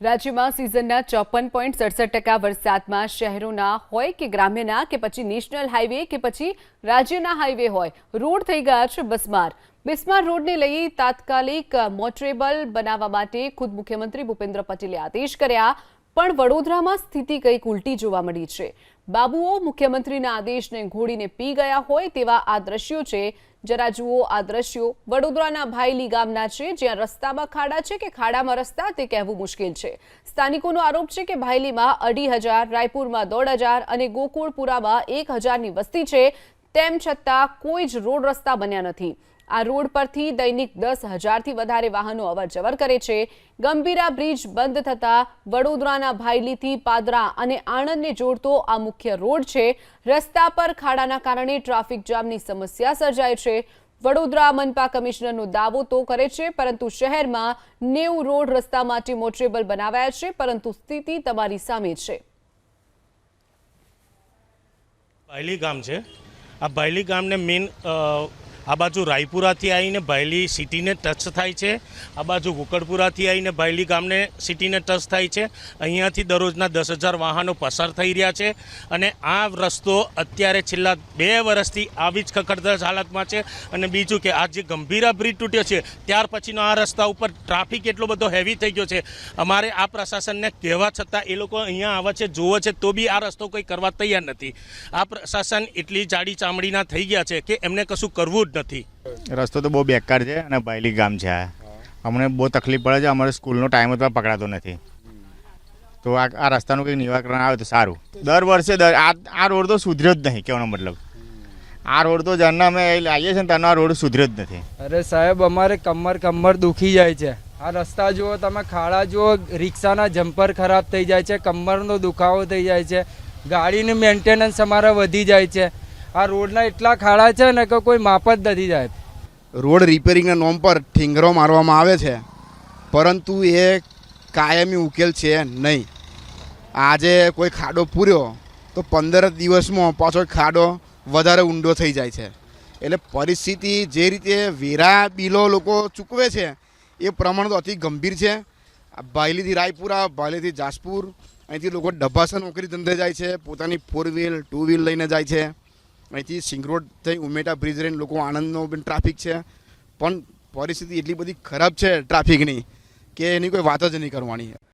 રાજ્યમાં સિઝનના 54.67% વરસાદમાં શહેરોના હોય કે ગ્રામ્યના કે પછી નેશનલ હાઈવે કે પછી રાજ્યના હાઈવે હોય રોડ થઈ ગયા છે બિસ્માર રોડને લઈ તાત્કાલિક મોટરેબલ બનાવવા માટે ખુદ મુખ્યમંત્રી ભૂપેન્દ્ર પટેલે આદેશ કર્યા, પણ વડોદરામાં સ્થિતિ કંઈક ઉલટી જોવા મળી છે। બાબુઓ મુખ્યમંત્રીના આદેશને ઘોડીને પી ગયા હોય તેવા આ દ્રશ્યો છે। જરા જુઓ આ દ્રશ્યો વડોદરાના ભાયલી ગામના છે, જ્યાં રસ્તામાં ખાડા છે કે ખાડામાં રસ્તા તે કહેવું મુશ્કેલ છે। સ્થાનિકોનો આરોપ છે કે ભાયલીમાં 2,500, રાયપુરમાં 1,500 અને ગોકુળપુરામાં 1,000ની વસ્તી છે, તેમ છતાં કોઈ જ રોડ રસ્તા બન્યા નથી। આ રોડ પરથી દૈનિક 10,000થી વધારે વાહનો અવરજવર કરે છે। ગંભીરા બ્રિજ બંધ થતા વડોદરાના ભાયલીથી પાદરા અને આણંદને જોડતો આ મુખ્ય રોડ છે। રસ્તા પર ખાડાના કારણે ટ્રાફિક જામની સમસ્યા સર્જાય છે। વડોદરા મનપા કમિશનરનો દાવો તો કરે છે, પરંતુ શહેરમાં 90 રોડ રસ્તા માટે મોટરેબલ બનાવાયા છે, પરંતુ સ્થિતિ તમારી સામે છે। ભાયલી ગામ છે। આ ભાયલી ગામને મેન આ બાજુ રાયપુરાથી આવીને ભાયલી સિટીને ટચ થાય છે, આ બાજુ ગોકળપુરાથી આવીને ભાયલી ગામને સિટીને ટચ થાય છે। અહીંયાથી દરરોજના 10,000 વાહનો પસાર થઈ રહ્યા છે અને આ રસ્તો અત્યારે છેલ્લા 2 વર્ષથી આવી જ ખખડધજ હાલતમાં છે। અને બીજું કે આ જે ગંભીરા બ્રિજ તૂટ્યો છે ત્યાર પછીનો આ રસ્તા ઉપર ટ્રાફિક એટલો બધો હેવી થઈ ગયો છે। અમારે આ પ્રશાસનને કહેવા છતાં એ લોકો અહીંયા આવે છે, જોવે છે, તો બી આ રસ્તો કંઈ કરવા તૈયાર નથી। આ પ્રશાસન એટલી જાડી ચામડીના થઈ ગયા છે કે એમને કશું કરવું નથી। રસ્તો તો બહુ બેકાર છે અને ભાયલી ગામ છે। અમને બહુ તકલીફ પડે છે, અમારે સ્કૂલનો ટાઈમ તો પકડાતો નથી, તો આ રસ્તાનું કંઈક નિરાકરણ આવે તો સારું। દર વર્ષે આ રોડ તો સુધર્યો જ નહીં, કહેવાનો મતલબ આ રોડ તો જ્યારના અમે આવીએ છીએ ત્યાંનો આ રોડ સુધર્યો જ નથી। અરે સાહેબ, અમારે કમર દુખી જાય છે। આ રસ્તા જુઓ તમે, ખાડા જુઓ, રિક્ષાના જમ્પર ખરાબ થઈ જાય છે, કમરનો દુખાવો થઈ જાય છે, ગાડીની મેન્ટેનન્સ અમારા વધી જાય છે। આ રોડના એટલા ખાડા છે ને કે કોઈ માપ જ નથી જાય। રોડ રિપેરિંગના નામ પર ઠીંગરો મારવામાં આવે છે, પરંતુ એ કાયમી ઉકેલ છે નહીં। આજે કોઈ ખાડો પૂર્યો તો 15 દિવસમાં પાછો ખાડો વધારે ઊંડો થઈ જાય છે। એટલે પરિસ્થિતિ જે રીતે વેરા બિલો લોકો ચૂકવે છે એ પ્રમાણ તો અતિ ગંભીર છે। ભાયલીથી રાયપુરા, ભાયલીથી જાસપુર, અહીંથી લોકો ડબ્બાસા નોકરી ધંધે જાય છે, પોતાની 4 વ્હીલ 2 વ્હીલ લઈને જાય છે। અહીંથી સિંગરોડ થઈ ઉમેટા બ્રિજ રહીને લોકો આણંદનો પણ ટ્રાફિક છે, પણ પરિસ્થિતિ એટલી બધી ખરાબ છે ટ્રાફિકની કે એની કોઈ વાત જ નહીં કરવાની।